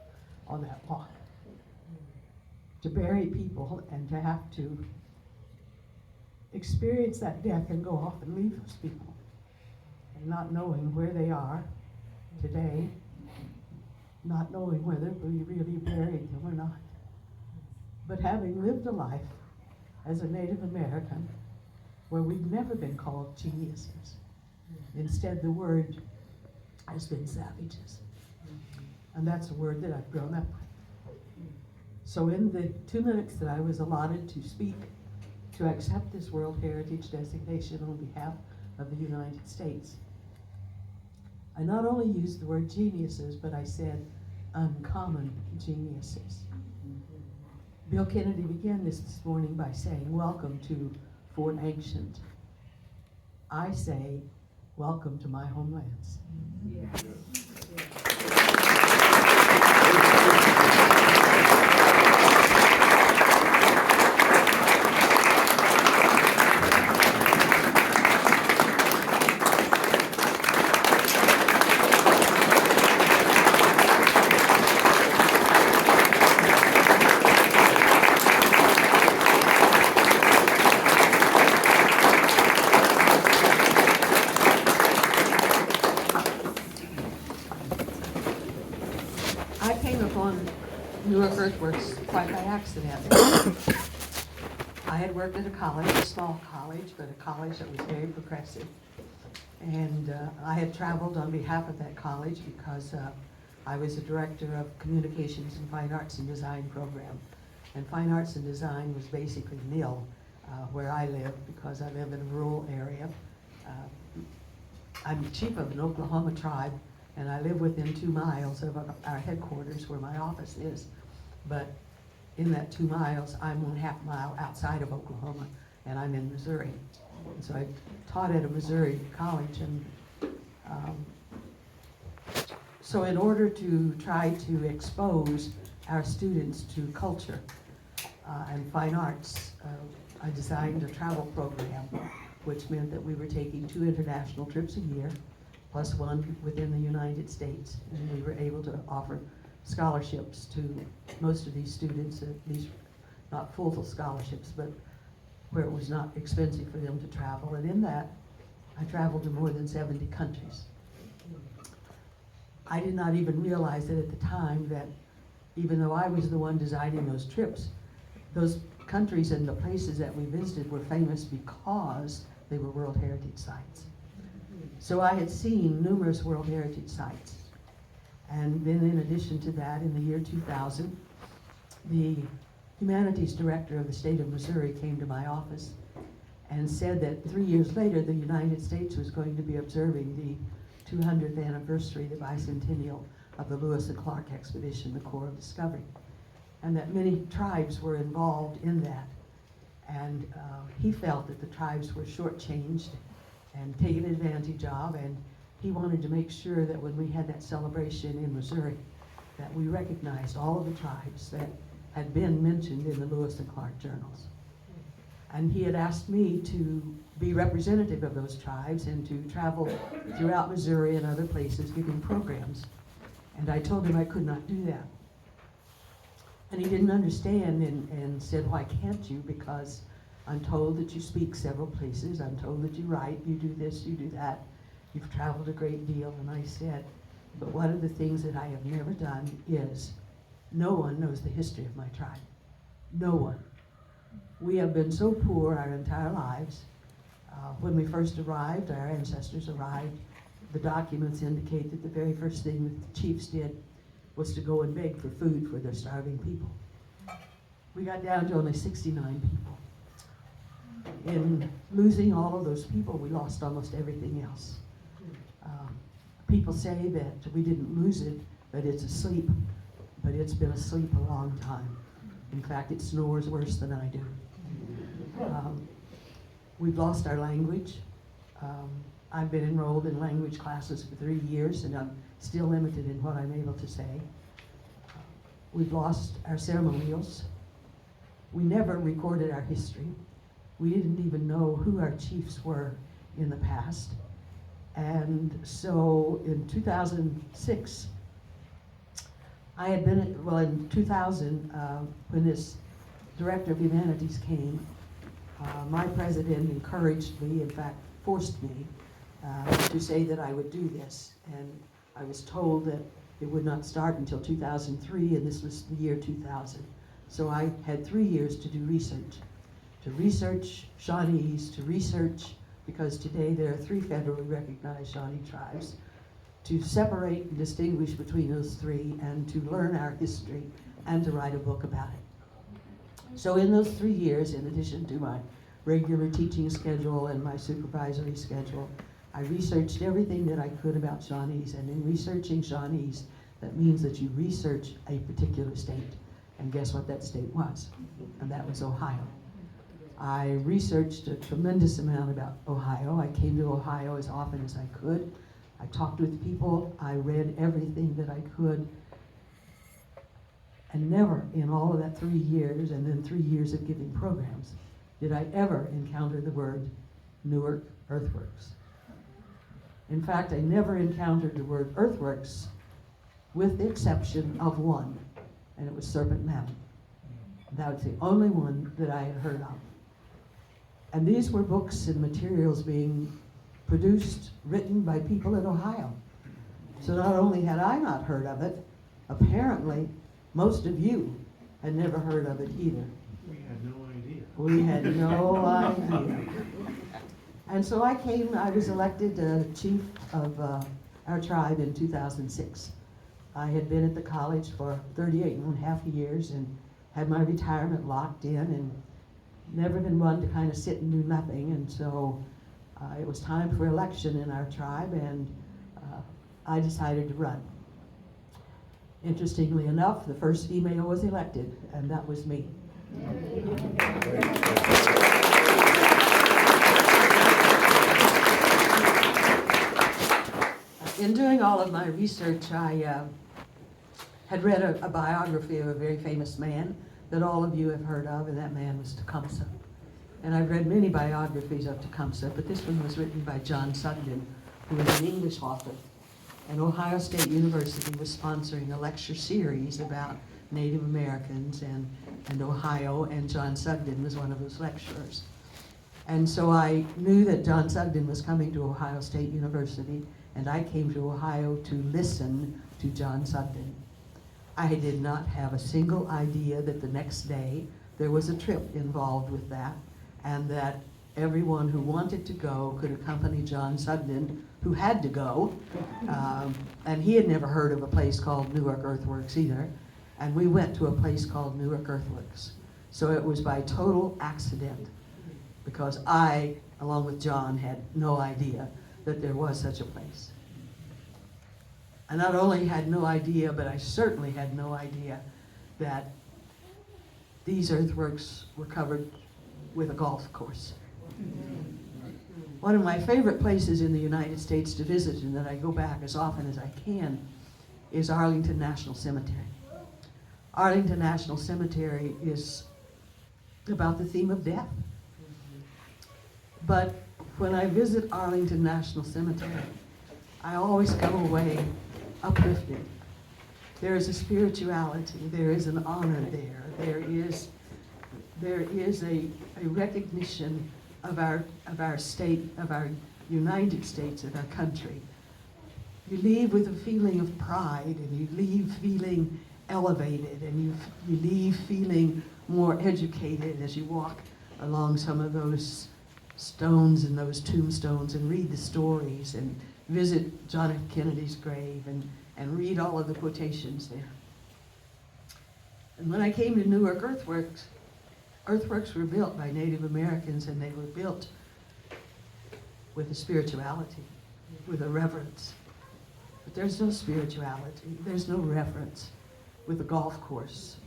on that walk, to bury people and to have to experience that death and go off and leave those people, and not knowing where they are today, not knowing whether we really buried them or not. But having lived a life as a Native American where we've never been called geniuses, instead the word has been savages. And that's a word that I've grown up with. So in the 2 minutes that I was allotted to speak, to accept this World Heritage designation on behalf of the United States, I not only used the word geniuses, but I said uncommon geniuses. Bill Kennedy began this morning by saying, welcome to Fort Ancient. I say, welcome to my homelands. Yes. I came upon Newark Earthworks quite by accident. I had worked at a college, a small college, but a college that was very progressive. And I had traveled on behalf of that college because I was a director of communications and fine arts and design program. And fine arts and design was basically nil where I live, because I live in a rural area. I'm chief of an Oklahoma tribe, and I live within 2 miles of our headquarters where my office is. But in that 2 miles, I'm 1/2 mile outside of Oklahoma, and I'm in Missouri. And so I taught at a Missouri college, and so in order to try to expose our students to culture and fine arts, I designed a travel program, which meant that we were taking 2 international trips a year, plus 1 within the United States, and we were able to offer scholarships to most of these students, these not full scholarships, but where it was not expensive for them to travel. And in that, I traveled to more than 70 countries. I did not even realize that at the time that even though I was the one designing those trips, those countries and the places that we visited were famous because they were World Heritage Sites. So I had seen numerous World Heritage Sites. And then in addition to that, in the year 2000, the humanities director of the state of Missouri came to my office and said that 3 years later, the United States was going to be observing the 200th anniversary, the bicentennial of the Lewis and Clark expedition, the Corps of Discovery, and that many tribes were involved in that. And he felt that the tribes were shortchanged and taken advantage of, and he wanted to make sure that when we had that celebration in Missouri, that we recognized all of the tribes that had been mentioned in the Lewis and Clark journals. And he had asked me to be representative of those tribes and to travel throughout Missouri and other places giving programs. And I told him I could not do that. And he didn't understand and said, why can't you? Because I'm told that you speak several places. I'm told that you write, you do this, you do that. You've traveled a great deal. And I said, but one of the things that I have never done is no one knows the history of my tribe. No one. We have been so poor our entire lives. When we first arrived, our ancestors arrived, the documents indicate that the very first thing that the chiefs did was to go and beg for food for their starving people. we got down to only 69 people. In losing all of those people, we lost almost everything else. People say that we didn't lose it, that it's asleep, but it's been asleep a long time. In fact, it snores worse than I do. We've lost our language. I've been enrolled in language classes for 3 years, and I'm still limited in what I'm able to say. We've lost our ceremonials. We never recorded our history. We didn't even know who our chiefs were in the past. And so in 2006, I had been, in 2000, when this director of humanities came, my president encouraged me, in fact, forced me to say that I would do this. And I was told that it would not start until 2003, and this was the year 2000. So I had 3 years to do research. To research Shawnees, to research, because today there are 3 federally recognized Shawnee tribes, to separate and distinguish between those 3, and to learn our history, and to write a book about it. So in those 3 years, in addition to my regular teaching schedule and my supervisory schedule, I researched everything that I could about Shawnees, and in researching Shawnees, that means that you research a particular state. And guess what that state was? And that was Ohio. I researched a tremendous amount about Ohio. I came to Ohio as often as I could. I talked with people. I read everything that I could. And never in all of that 3 years, and then 3 years of giving programs, did I ever encounter the word Newark Earthworks. In fact, I never encountered the word earthworks with the exception of one, and it was Serpent Mountain. That was the only one that I had heard of. And these were books and materials being produced, written by people in Ohio. So not only had I not heard of it, apparently most of you had never heard of it either. We had no idea. We had no idea. And so I was elected chief of our tribe in 2006. I had been at the college for 38.5 years and had my retirement locked in, and never been one to kind of sit and do nothing. And so it was time for election in our tribe, and I decided to run. Interestingly enough, the first female was elected, and that was me. In doing all of my research, I had read a biography of a very famous man that all of you have heard of, and that man was Tecumseh. And I've read many biographies of Tecumseh, but this one was written by John Sugden, who is an English author. And Ohio State University was sponsoring a lecture series about Native Americans and Ohio, and John Sugden was one of those lecturers. And so I knew that John Sugden was coming to Ohio State University, and I came to Ohio to listen to John Sugden. I did not have a single idea that the next day there was a trip involved with that, and that everyone who wanted to go could accompany John Sugden, who had to go. And he had never heard of a place called Newark Earthworks either. And we went to a place called Newark Earthworks. So it was by total accident, because I, along with John, had no idea that there was such a place. I not only had no idea, but I certainly had no idea that these earthworks were covered with a golf course. One of my favorite places in the United States to visit, and that I go back as often as I can, is Arlington National Cemetery. Arlington National Cemetery is about the theme of death. But when I visit Arlington National Cemetery, I always come away uplifted. There is a spirituality, there is an honor there, there is a recognition of our state, of our United States, of our country. You leave with a feeling of pride, and you leave feeling elevated, and you leave feeling more educated as you walk along some of those stones and those tombstones and read the stories and visit John F. Kennedy's grave and read all of the quotations there. And when I came to Newark Earthworks, earthworks were built by Native Americans, and they were built with a spirituality, with a reverence. But there's no spirituality, there's no reverence with a golf course.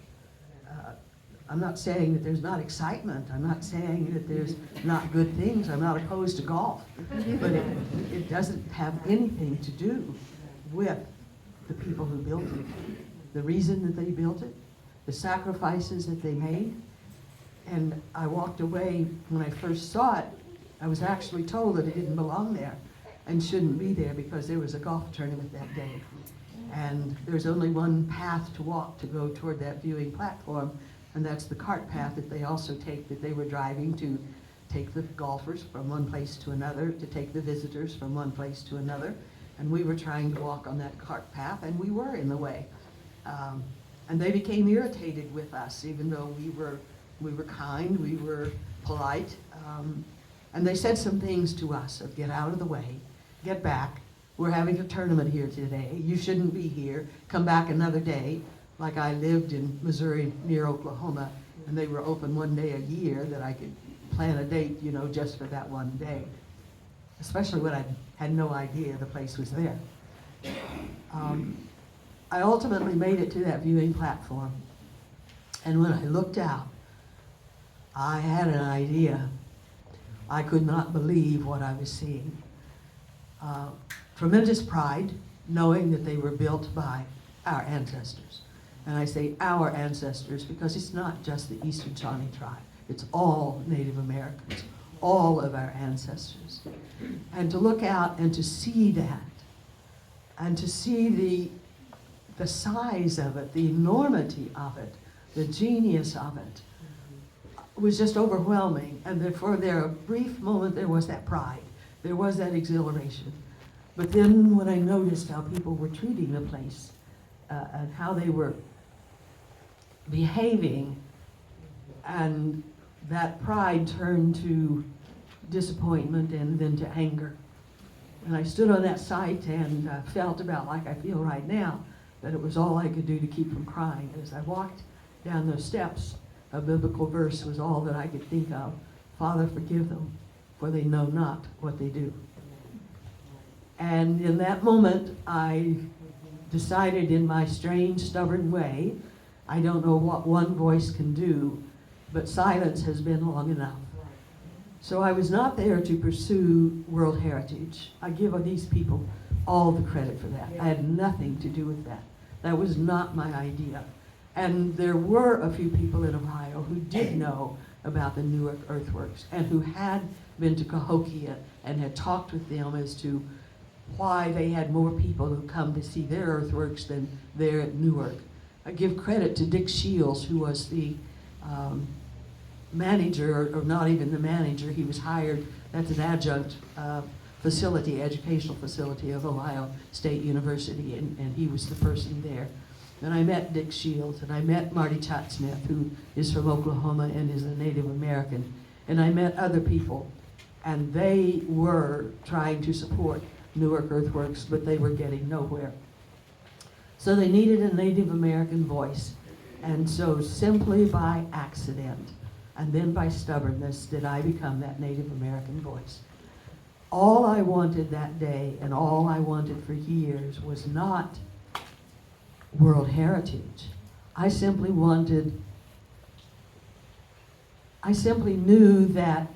I'm not saying that there's not excitement, I'm not saying that there's not good things, I'm not opposed to golf, but it doesn't have anything to do with the people who built it, the reason that they built it, the sacrifices that they made. And I walked away, when I first saw it, I was actually told that it didn't belong there and shouldn't be there because there was a golf tournament that day. And there's only one path to walk to go toward that viewing platform, and that's the cart path that they also take, that they were driving to take the golfers from one place to another, to take the visitors from one place to another. And we were trying to walk on that cart path, and we were in the way. And they became irritated with us, even though we were kind, we were polite. And they said some things to us of get out of the way, get back. We're having a tournament here today. You shouldn't be here. Come back another day. Like I lived in Missouri near Oklahoma, and they were open one day a year that I could plan a date, you know, just for that one day. Especially when I had no idea the place was there. I ultimately made it to that viewing platform. And when I looked out, I had an idea. I could not believe what I was seeing. Tremendous pride, knowing that they were built by our ancestors. And I say our ancestors because it's not just the Eastern Shawnee tribe. It's all Native Americans, all of our ancestors. And to look out and to see that, and to see the size of it, the enormity of it, the genius of it, was just overwhelming. And for a brief moment, there was that pride. There was that exhilaration. But then when I noticed how people were treating the place, and how they were behaving, and that pride turned to disappointment and then to anger. And I stood on that site and felt about like I feel right now, that it was all I could do to keep from crying. As I walked down those steps, a biblical verse was all that I could think of. Father, forgive them, for they know not what they do. And in that moment, I decided in my strange, stubborn way, I don't know what one voice can do, but silence has been long enough. So I was not there to pursue World Heritage. I give these people all the credit for that. I had nothing to do with that. That was not my idea. And there were a few people in Ohio who did know about the Newark Earthworks and who had been to Cahokia and had talked with them as to why they had more people who come to see their earthworks than there at Newark. I give credit to Dick Shields, who was the manager, or not even the manager, he was hired, that's an adjunct facility, educational facility of Ohio State University, and he was the person there. And I met Dick Shields, and I met Marty Chatsmith, who is from Oklahoma and is a Native American, and I met other people, and they were trying to support Newark Earthworks, but they were getting nowhere. So they needed a Native American voice, and so simply by accident, and then by stubbornness, did I become that Native American voice. All I wanted that day, and all I wanted for years, was not World Heritage. I simply knew that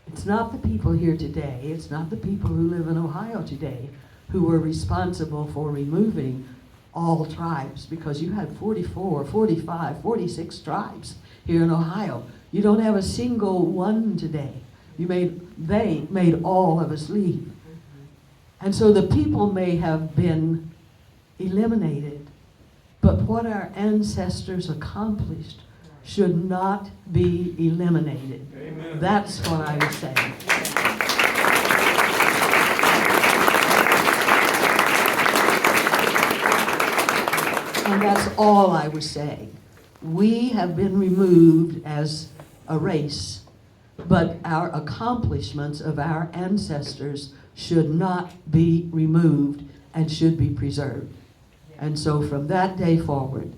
it's not the people here today, it's not the people who live in Ohio today who were responsible for removing all tribes, because you had 44, 45, 46 tribes here in Ohio. You don't have a single one today. They made all of us leave. And so the people may have been eliminated, but what our ancestors accomplished should not be eliminated. Amen. That's what I was saying. And that's all I was saying. We have been removed as a race, but our accomplishments of our ancestors should not be removed and should be preserved. And so from that day forward,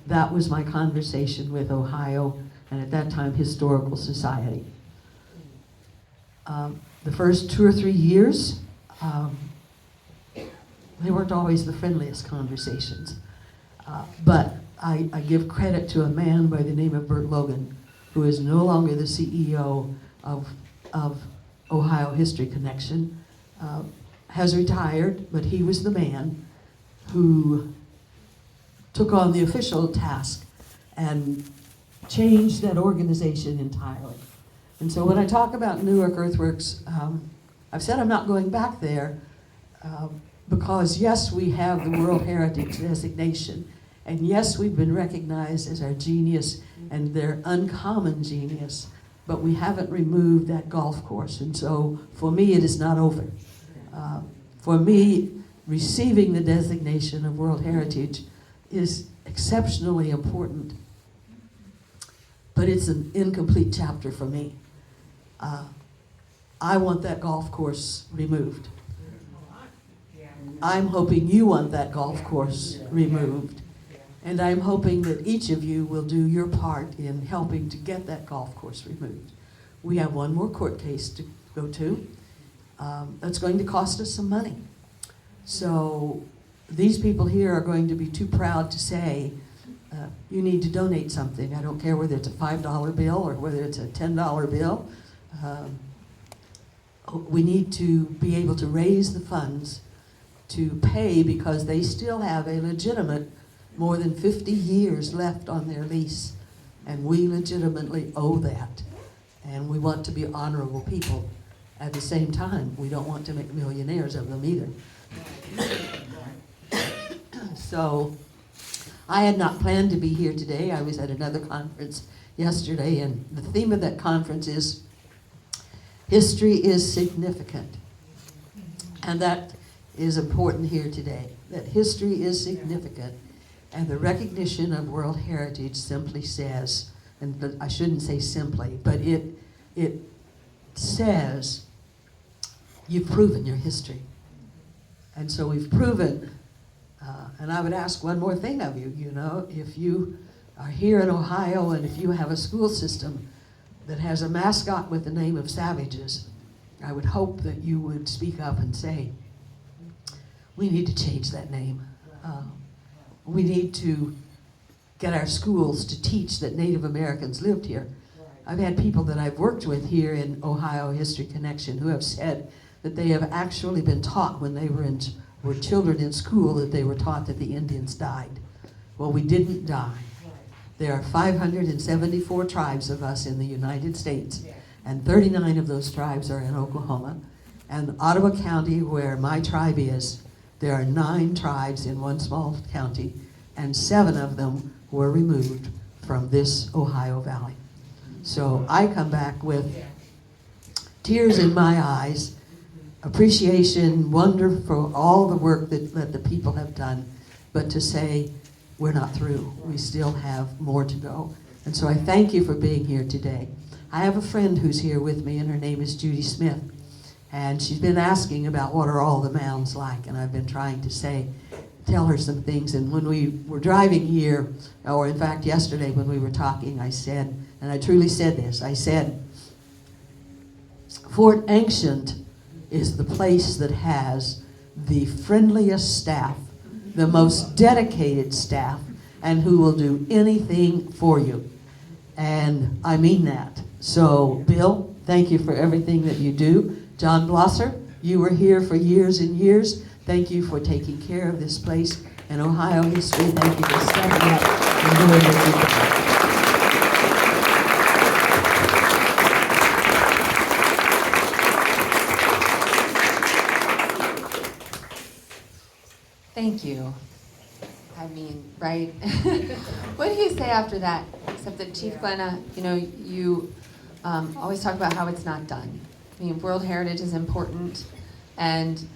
That was my conversation with Ohio, and at that time, Historical Society. The first 2 or 3 years, they weren't always the friendliest conversations. But I give credit to a man by the name of Bert Logan, who is no longer the CEO of Ohio History Connection, has retired, but he was the man who took on the official task and changed that organization entirely. And so when I talk about Newark Earthworks, I've said I'm not going back there because yes, we have the World Heritage designation, and yes, we've been recognized as our genius and their uncommon genius, but we haven't removed that golf course. And so for me, it is not over. For me, receiving the designation of World Heritage is exceptionally important, but it's an incomplete chapter for me. I want that golf course removed. I'm hoping you want that golf course removed. And I'm hoping that each of you will do your part in helping to get that golf course removed. We have one more court case to go to. That's going to cost us some money. So these people here are going to be too proud to say, you need to donate something. I don't care whether it's a $5 bill or whether it's a $10 bill. We need to be able to raise the funds to pay because they still have a legitimate more than 50 years left on their lease. And we legitimately owe that. And we want to be honorable people. At the same time, we don't want to make millionaires of them either. So I had not planned to be here today. I was at another conference yesterday, and the theme of that conference is history is significant. And that is important here today, that history is significant. And the recognition of World Heritage simply says, and I shouldn't say simply, but it says you've proven your history. And so we've proven, and I would ask one more thing of you, you know, if you are here in Ohio and if you have a school system that has a mascot with the name of Savages, I would hope that you would speak up and say, we need to change that name. We need to get our schools to teach that Native Americans lived here. I've had people that I've worked with here in Ohio History Connection who have said that they have actually been taught when they were children in school that they were taught that the Indians died. Well, we didn't die. There are 574 tribes of us in the United States, and 39 of those tribes are in Oklahoma. And Ottawa County, where my tribe is, there are 9 tribes in one small county, and 7 of them were removed from this Ohio Valley. So I come back with tears in my eyes, appreciation, wonder for all the work that the people have done, but to say we're not through. We still have more to go. And so I thank you for being here today. I have a friend who's here with me, and her name is Judy Smith. And she's been asking about what are all the mounds like, and I've been trying to tell her some things. And when we were driving here, or in fact yesterday when we were talking, I said, and I truly said this, I said, Fort Ancient is the place that has the friendliest staff, the most dedicated staff, and who will do anything for you. And I mean that. So, Bill, thank you for everything that you do. John Blosser, you were here for years and years. Thank you for taking care of this place. And Ohio History, thank you for stepping up and doing what you do. Thank you. I mean, right? What do you say after that? Except that Chief Glenna, you know, you always talk about how it's not done. I mean, World Heritage is important, and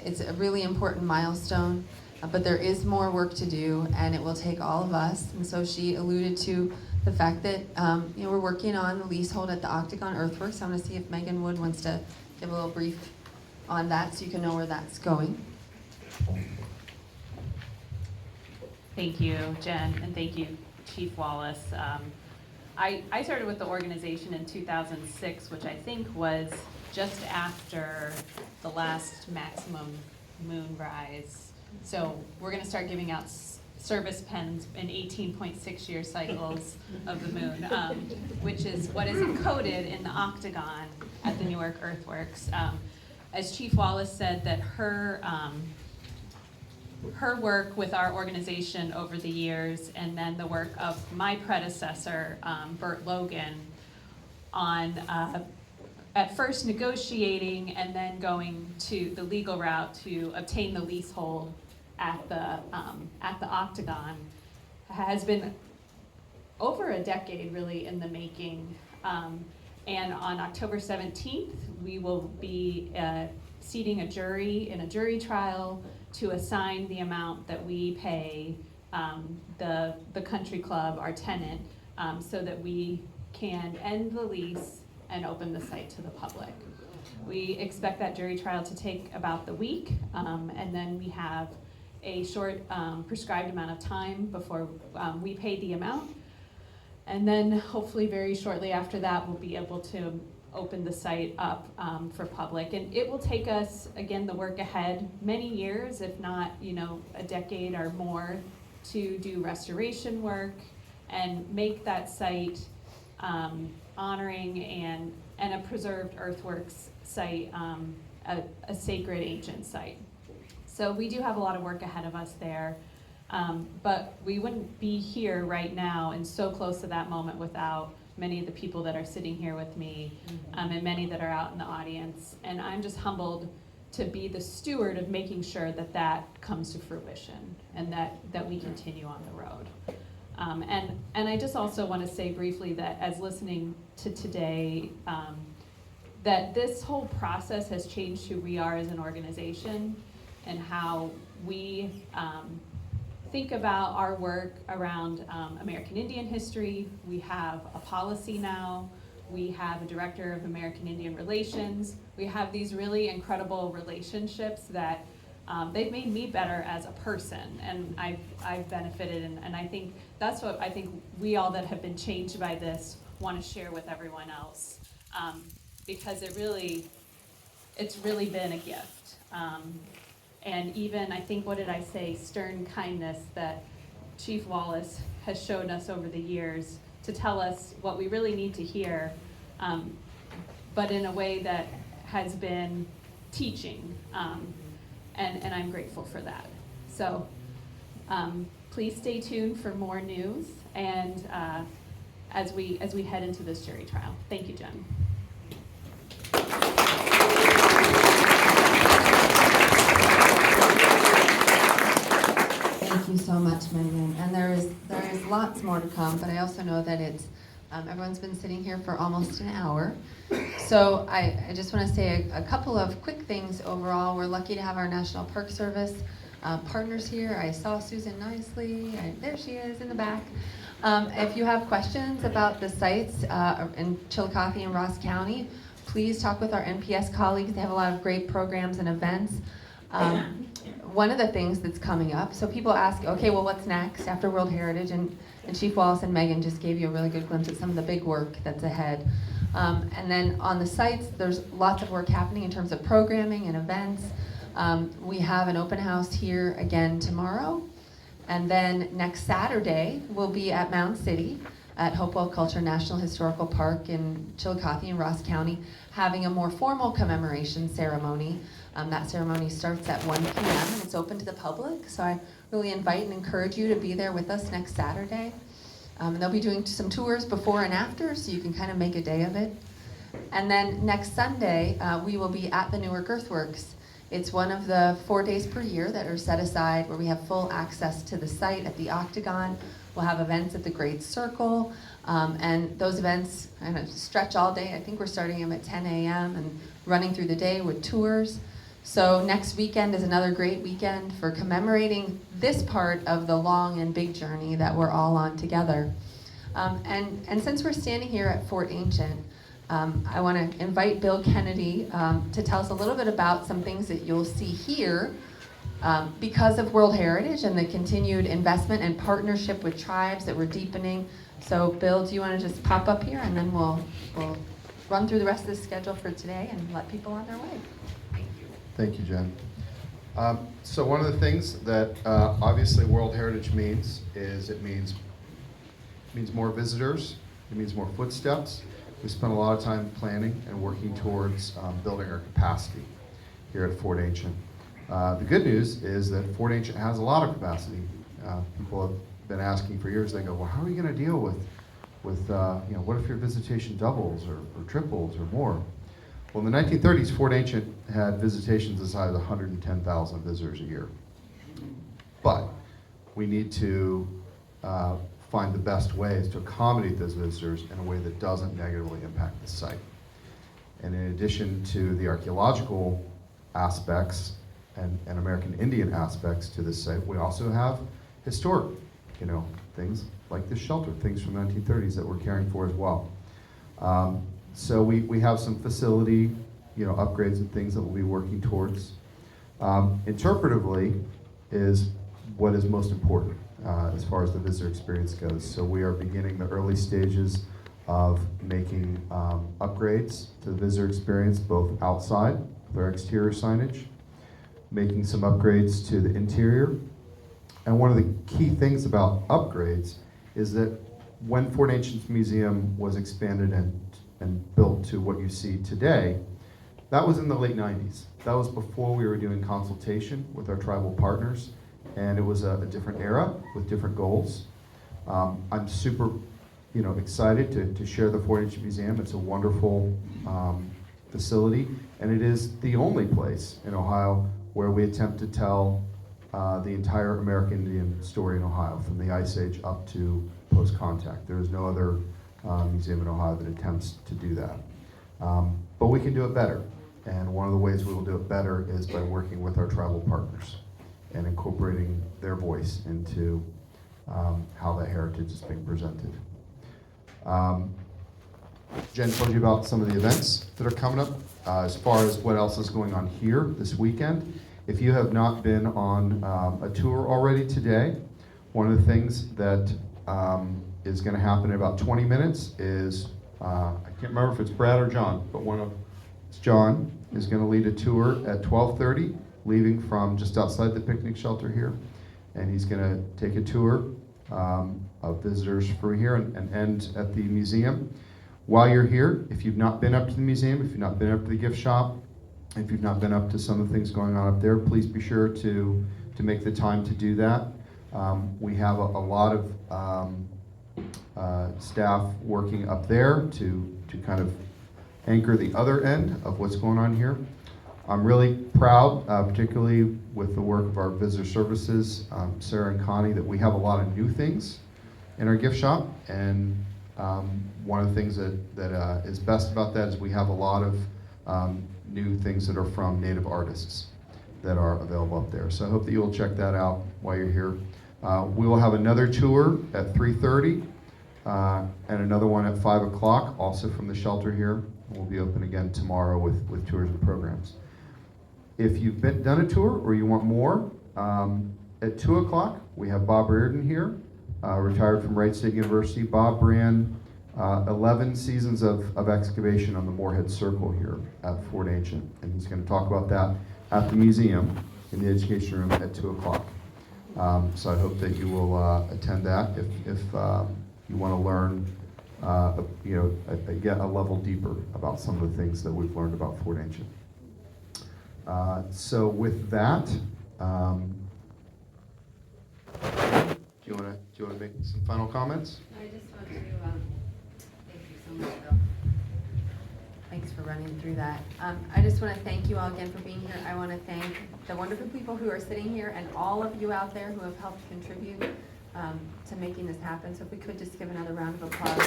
it's a really important milestone, but there is more work to do, and it will take all of us. And so she alluded to the fact that you know, we're working on the leasehold at the Octagon Earthworks. I'm going to see if Megan Wood wants to give a little brief on that so you can know where that's going. Thank you, Jen, and thank you, Chief Wallace. I started with the organization in 2006, which I think was just after the last maximum moon rise. So we're gonna start giving out service pens in 18.6-year cycles of the moon, which is what is encoded in the octagon at the Newark Earthworks. As Chief Wallace said, that her work with our organization over the years, and then the work of my predecessor, Bert Logan, on at first negotiating and then going to the legal route to obtain the leasehold at the Octagon, has been over a decade really in the making. And on October 17th, we will be seating a jury in a jury trial to assign the amount that we pay the country club, our tenant, so that we can end the lease and open the site to the public. We expect that jury trial to take about the week, and then we have a short prescribed amount of time before we pay the amount. And then hopefully very shortly after that, we'll be able to open the site up for public. And it will take us, again, the work ahead, many years, if not, a decade or more, to do restoration work and make that site honoring and a preserved earthworks site a sacred ancient site. So we do have a lot of work ahead of us there. But we wouldn't be here right now and so close to that moment without many of the people that are sitting here with me, and many that are out in the audience. And I'm just humbled to be the steward of making sure that that comes to fruition and that we continue on the road. And I just also want to say briefly that as listening to today, that this whole process has changed who we are as an organization and how we think about our work around American Indian history. We have a policy now. We have a director of American Indian Relations. We have these really incredible relationships that they've made me better as a person, and I've benefited, and I think that's what I think we all that have been changed by this want to share with everyone else, because it's really been a gift. And even, I think, what did I say, stern kindness that Chief Wallace has shown us over the years to tell us what we really need to hear, but in a way that has been teaching, and I'm grateful for that. So please stay tuned for more news, and as we head into this jury trial. Thank you, Jen. Thank you so much, Megan. And there is lots more to come, but I also know that it's everyone's been sitting here for almost an hour. So I just want to say a couple of quick things overall. We're lucky to have our National Park Service partners here. I saw Susan Nicely. There she is in the back. If you have questions about the sites in Chillicothe and Ross County, please talk with our NPS colleagues. They have a lot of great programs and events. One of the things that's coming up, so people ask, okay, well, what's next after World Heritage? And Chief Wallace and Megan just gave you a really good glimpse at some of the big work that's ahead. And then on the sites, there's lots of work happening in terms of programming and events. We have an open house here again tomorrow. And then next Saturday, we'll be at Mound City at Hopewell Culture National Historical Park in Chillicothe and Ross County, having a more formal commemoration ceremony. That ceremony starts at 1 p.m. and it's open to the public, so I really invite and encourage you to be there with us next Saturday. They'll be doing some tours before and after, so you can kind of make a day of it. And then next Sunday, we will be at the Newark Earthworks. It's one of the 4 days per year that are set aside where we have full access to the site at the Octagon. We'll have events at the Great Circle, and those events kind of stretch all day. I think we're starting them at 10 a.m. and running through the day with tours. So next weekend is another great weekend for commemorating this part of the long and big journey that we're all on together. And since we're standing here at Fort Ancient, I want to invite Bill Kennedy to tell us a little bit about some things that you'll see here because of World Heritage and the continued investment and partnership with tribes that we're deepening. So Bill, do you want to just pop up here and then we'll run through the rest of the schedule for today and let people on their way. Thank you. Thank you, Jen. So one of the things that obviously World Heritage means is it means more visitors, it means more footsteps. We spent a lot of time planning and working towards building our capacity here at Fort Ancient. The good news is that Fort Ancient has a lot of capacity. People have been asking for years, they go, well, how are you going to deal with what if your visitation doubles or triples or more? Well, in the 1930s, Fort Ancient had visitations as high as 110,000 visitors a year. But we need to find the best ways to accommodate those visitors in a way that doesn't negatively impact the site. And in addition to the archaeological aspects and American Indian aspects to this site, we also have historic, things like this shelter, things from the 1930s that we're caring for as well. So we have some facility, upgrades and things that we'll be working towards. Interpretively is what is most important as far as the visitor experience goes. So we are beginning the early stages of making upgrades to the visitor experience, both outside with our exterior signage, making some upgrades to the interior. And one of the key things about upgrades is that when Fort Ancient's museum was expanded and built to what you see today, that was in the late 90s. That was before we were doing consultation with our tribal partners, and it was a different era with different goals. I'm super excited to share the Fort Ancient Museum. It's a wonderful facility, and it is the only place in Ohio where we attempt to tell the entire American Indian story in Ohio, from the Ice Age up to post-contact. There is no other museum in Ohio that attempts to do that. But we can do it better, and one of the ways we will do it better is by working with our tribal partners and incorporating their voice into how that heritage is being presented. Jen told you about some of the events that are coming up. As far as what else is going on here this weekend, if you have not been on a tour already today, one of the things that is going to happen in about 20 minutes is, I can't remember if it's Brad or John, but John is going to lead a tour at 12:30, leaving from just outside the picnic shelter here. And he's going to take a tour of visitors from here and end at the museum. While you're here, if you've not been up to the museum, if you've not been up to the gift shop, if you've not been up to some of the things going on up there, please be sure to make the time to do that. We have a lot of staff working up there to kind of anchor the other end of what's going on here. I'm really proud, particularly with the work of our visitor services, Sarah and Connie, that we have a lot of new things in our gift shop. And one of the things that is best about that is we have a lot of new things that are from Native artists that are available up there. So I hope that you'll check that out while you're here. We will have another tour at 3:30 and another one at 5 o'clock, also from the shelter here. We'll be open again tomorrow with tours and programs. If you've done a tour or you want more, at 2 o'clock we have Bob Reardon here, retired from Wright State University. Bob ran 11 seasons of excavation on the Moorhead Circle here at Fort Ancient, and he's going to talk about that at the museum in the education room at 2 o'clock. So I hope that you will attend that if you want to learn, get a level deeper about some of the things that we've learned about Fort Ancient. So with that, do you want to make some final comments? I just want to thank you so much, Bill. Thanks for running through that. I just want to thank you all again for being here. I want to thank the wonderful people who are sitting here and all of you out there who have helped contribute to making this happen. So if we could just give another round of applause.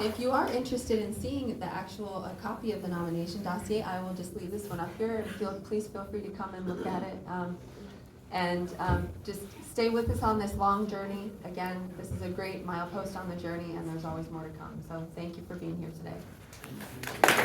If you are interested in seeing the actual copy of the nomination dossier, I will just leave this one up here. Please feel free to come and look at it. And just stay with us on this long journey. Again, this is a great milepost on the journey, and there's always more to come. So thank you for being here today.